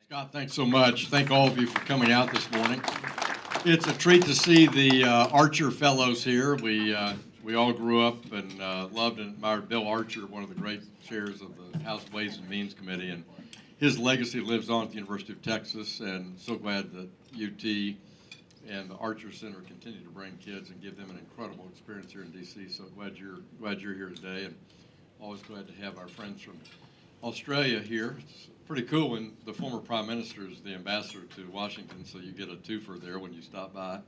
Scott, thanks so much. Thank all of you for coming out this morning. It's a treat to see the Archer Fellows here. We all grew up and loved and admired Bill Archer, one of the great chairs of the House Ways and Means Committee, and his legacy lives on at the University of Texas, and so glad that UT and the Archer Center continue to bring kids and give them an incredible experience here in D.C. So glad you're here today, and always glad to have our friends from Australia here. It's pretty cool when the former Prime Minister is the ambassador to Washington, so you get a twofer there when you stop by.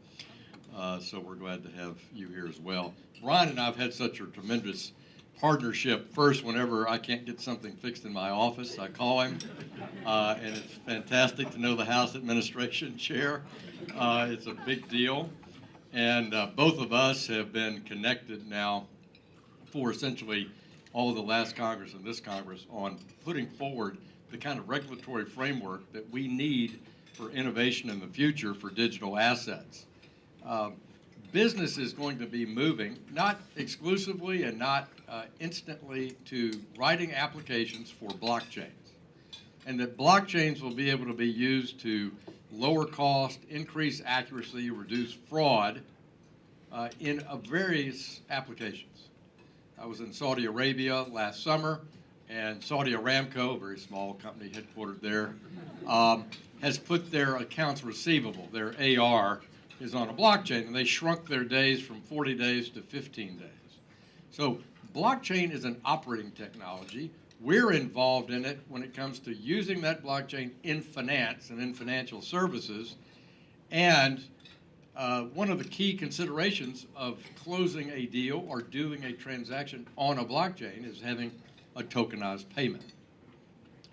So we're glad to have you here as well. Bryan and I have had such a tremendous partnership. First, whenever I can't get something fixed in my office, I call him, and it's fantastic to know the House Administration Chair. It's a big deal, and both of us have been connected now for essentially all of the last Congress and this Congress on putting forward the kind of regulatory framework that we need for innovation in the future for digital assets. Business is going to be moving, not exclusively and not instantly, to writing applications for blockchains. And that blockchains will be able to be used to lower cost, increase accuracy, reduce fraud in various applications. I was in Saudi Arabia last summer, and Saudi Aramco, a very small company headquartered there, has put their accounts receivable, their AR, is on a blockchain, and they shrunk their days from 40 days to 15 days. So blockchain is an operating technology. We're involved in it when it comes to using that blockchain in finance and in financial services. And one of the key considerations of closing a deal or doing a transaction on a blockchain is having a tokenized payment.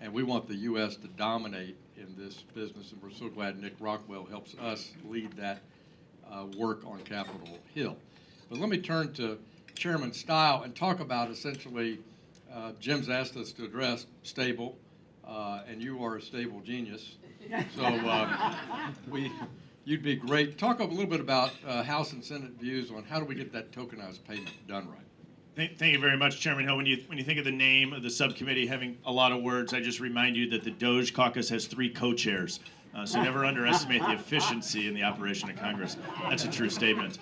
And we want the U.S. to dominate in this business, and we're so glad Nick Rockwell helps us lead that work on Capitol Hill. But let me turn to Chairman Steil and talk about essentially, Jim's asked us to address stable, and you are a stable genius. So you'd be great. Talk a little bit about House and Senate views on how do we get that tokenized payment done right. Thank you very much, Chairman Hill. When you think of the name of the subcommittee having a lot of words, I just remind you that the Doge Caucus has 3 co-chairs. So never underestimate the efficiency in the operation of Congress. That's a true statement.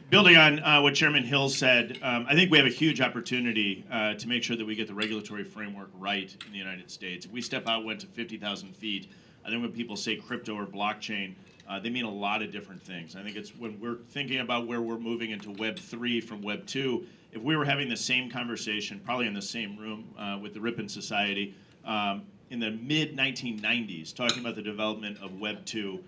Building on what Chairman Hill said, I think we have a huge opportunity to make sure that we get the regulatory framework right in the United States. If we step out, went to 50,000 feet, I think when people say crypto or blockchain, they mean a lot of different things. I think it's when we're thinking about where we're moving into Web 3 from Web 2, if we were having the same conversation, probably in the same room with the Ripon Society in the mid-1990s, talking about the development of Web 2,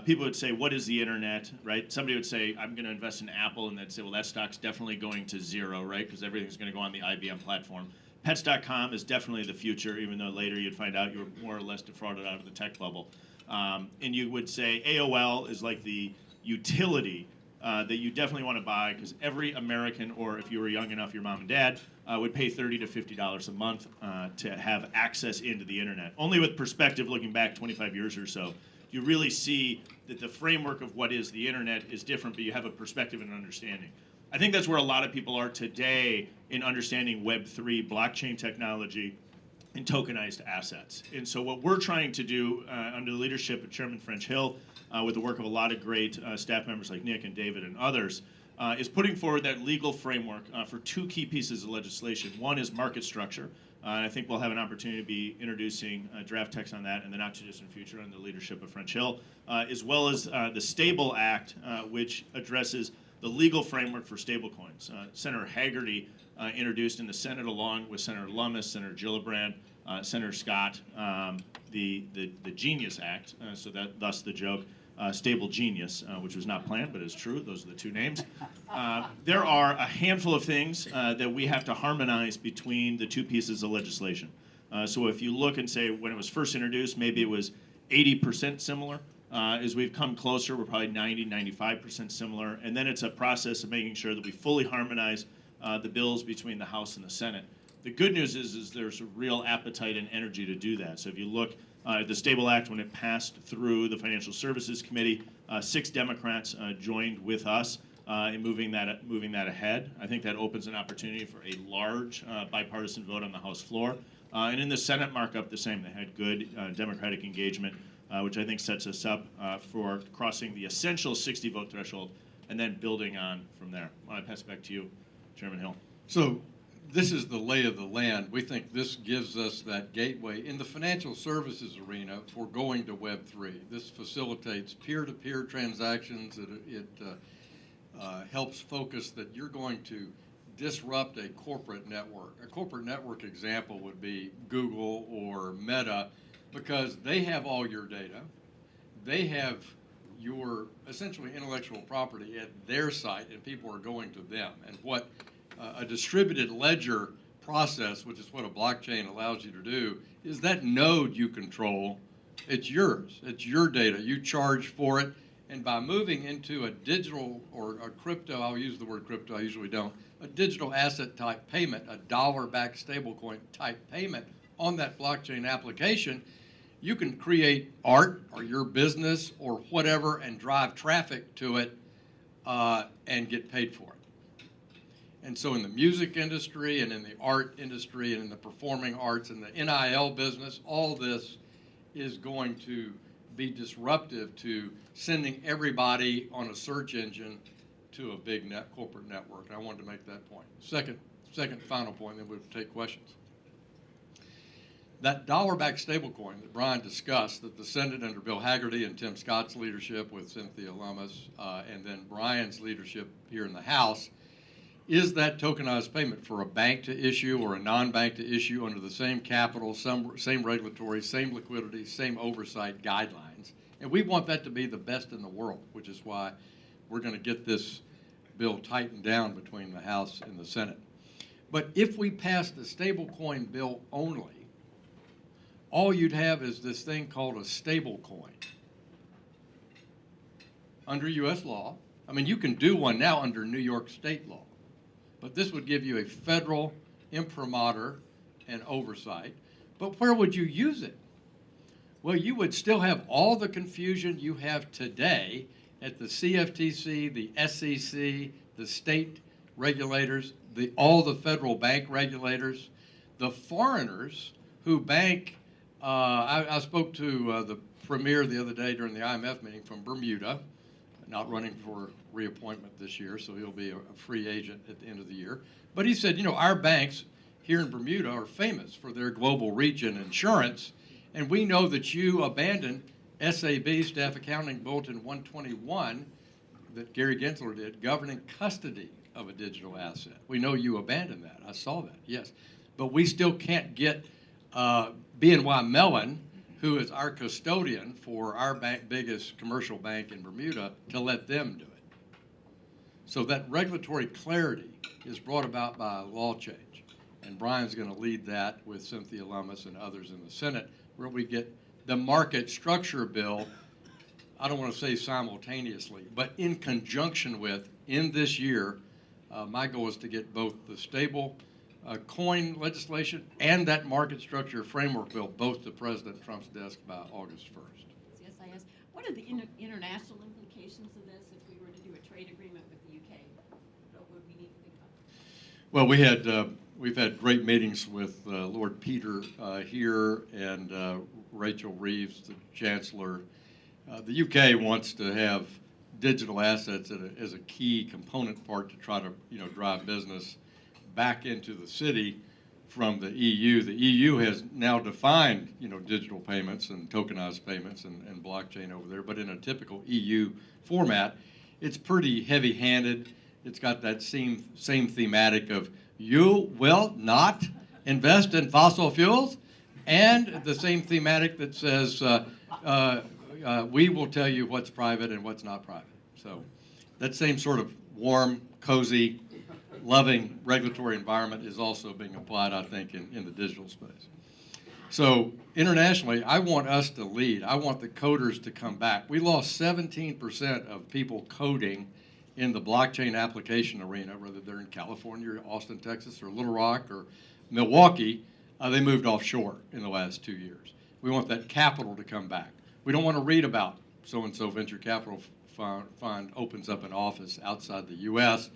people would say, what is the internet, right? Somebody would say, I'm going to invest in Apple, and they'd say, well, that stock's definitely going to zero, right? Because everything's going to go on the IBM platform. Pets.com is definitely the future, even though later you'd find out you were more or less defrauded out of the tech bubble. And you would say AOL is like the utility that you definitely want to buy, because every American, or if you were young enough, your mom and dad, would pay $30 to $50 a month to have access into the internet. Only with perspective, looking back 25 years or so, you really see that the framework of what is the internet is different, but you have a perspective and an understanding. I think that's where a lot of people are today in understanding Web 3, blockchain technology, and tokenized assets. And so what we're trying to do under the leadership of Chairman French Hill, with the work of a lot of great staff members like Nick and David and others, is putting forward that legal framework for 2 key pieces of legislation. One is market structure, and I think we'll have an opportunity to be introducing draft text on that in the not-too-distant future under the leadership of French Hill, as well as the Stable Act, which addresses the legal framework for stablecoins. Senator Hagerty introduced in the Senate, along with Senator Lummis, Senator Gillibrand, Senator Scott, the Genius Act, so that thus the joke, Stable Genius, which was not planned but is true. Those are the 2 names. There are a handful of things that we have to harmonize between the 2 pieces of legislation. So if you look and say when it was first introduced, maybe it was 80% similar. As we've come closer, we're probably 90, 95% similar. And then it's a process of making sure that we fully harmonize the bills between the House and the Senate. The good news is there's a real appetite and energy to do that. So if you look at the Stable Act, when it passed through the Financial Services Committee, 6 Democrats joined with us in moving that ahead. I think that opens an opportunity for a large bipartisan vote on the House floor. And in the Senate markup, the same. They had good Democratic engagement, which I think sets us up for crossing the essential 60-vote threshold and then building on from there. I want to pass it back to you, Chairman Hill. So this is the lay of the land. We think this gives us that gateway in the financial services arena for going to Web3. This facilitates peer-to-peer transactions. It helps focus that you're going to disrupt a corporate network. A corporate network example would be Google or Meta, because they have all your data. They have your essentially intellectual property at their site, and people are going to them. And what a distributed ledger process, which is what a blockchain allows you to do, is that node you control. It's yours. It's your data. You charge for it. And by moving into a digital or a crypto, I'll use the word crypto, I usually don't, a digital asset type payment, a dollar-backed stablecoin type payment on that blockchain application, you can create art or your business or whatever and drive traffic to it and get paid for it. And so in the music industry and in the art industry and in the performing arts and the NIL business, all this is going to be disruptive to sending everybody on a search engine to a big corporate network. And I wanted to make that point. Second final point, then we'll take questions. That dollar-backed stablecoin that Bryan discussed, that the Senate under Bill Hagerty and Tim Scott's leadership with Cynthia Lummis, and then Bryan's leadership here in the House, is that tokenized payment for a bank to issue or a non-bank to issue under the same capital, same regulatory, same liquidity, same oversight guidelines. And we want that to be the best in the world, which is why we're going to get this bill tightened down between the House and the Senate. But if we pass the stablecoin bill only, all you'd have is this thing called a stablecoin. Under U.S. law, I mean, you can do one now under New York state law, but this would give you a federal imprimatur and oversight. But where would you use it? Well, you would still have all the confusion you have today at the CFTC, the SEC, the state regulators, all the federal bank regulators, the foreigners who bank. I spoke to the premier the other day during the IMF meeting from Bermuda, not running for reappointment this year, so he'll be a free agent at the end of the year. But he said, you know, our banks here in Bermuda are famous for their global reach and insurance, and we know that you abandoned SAB, Staff Accounting Bulletin 121, that Gary Gensler did, governing custody of a digital asset. We know you abandoned that. I saw that, yes. But we still can't get BNY Mellon, who is our custodian for our biggest commercial bank in Bermuda, to let them do it. So that regulatory clarity is brought about by a law change. And Bryan's going to lead that with Cynthia Lummis and others in the Senate, where we get the market structure bill, I don't want to say simultaneously, but in conjunction with, in this year, my goal is to get both the stable coin legislation and that market structure framework bill both to President Trump's desk by August 1st. Yes, I asked. What are the international implications of this if we were to do a trade agreement with the UK? What would we need to think about? Well, we've had great meetings with Lord Peter here and Rachel Reeves, the Chancellor. The UK wants to have digital assets as a key component part to try to drive business back into the city from the EU. The EU has now defined digital payments and tokenized payments and blockchain over there, but in a typical EU format, it's pretty heavy-handed. It's got that same thematic of you will not invest in fossil fuels, and the same thematic that says we will tell you what's private and what's not private. So that same sort of warm, cozy, loving regulatory environment is also being applied, I think, in the digital space. So internationally, I want us to lead. I want the coders to come back. We lost 17% of people coding in the blockchain application arena, whether they're in California or Austin, Texas, or Little Rock or Milwaukee. They moved offshore in the last 2 years. We want that capital to come back. We don't want to read about so-and-so venture capital fund opens up an office outside the U.S.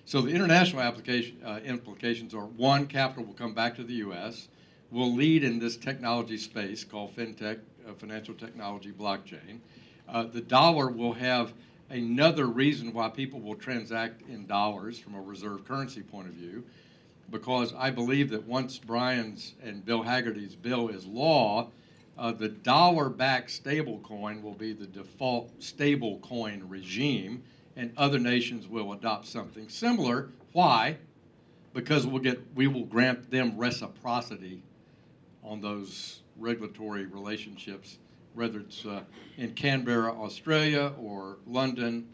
So the international implications are, one, capital will come back to the U.S. will lead in this technology space called fintech, financial technology, blockchain. The dollar will have another reason why people will transact in dollars from a reserve currency point of view, because I believe that once Bryan's and Bill Hagerty's bill is law, the dollar-backed stablecoin will be the default stablecoin regime, and other nations will adopt something similar. Why? Because we will grant them reciprocity on those regulatory relationships, whether it's in Canberra, Australia, or London,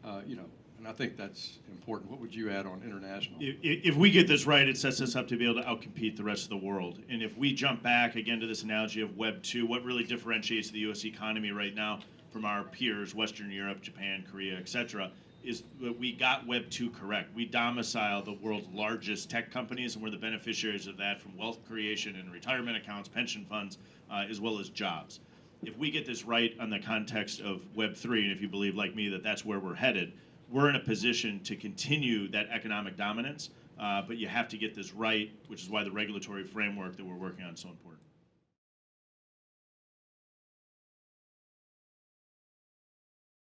and I think that's important. What would you add on international? If we get this right, it sets us up to be able to outcompete the rest of the world. And if we jump back again to this analogy of Web 2, what really differentiates the U.S. economy right now from our peers, Western Europe, Japan, Korea, et cetera, is that we got Web 2 correct. We domicile the world's largest tech companies, and we're the beneficiaries of that from wealth creation and retirement accounts, pension funds, as well as jobs. If we get this right on the context of Web 3, and if you believe like me that that's where we're headed, we're in a position to continue that economic dominance, but you have to get this right, which is why the regulatory framework that we're working on is so important.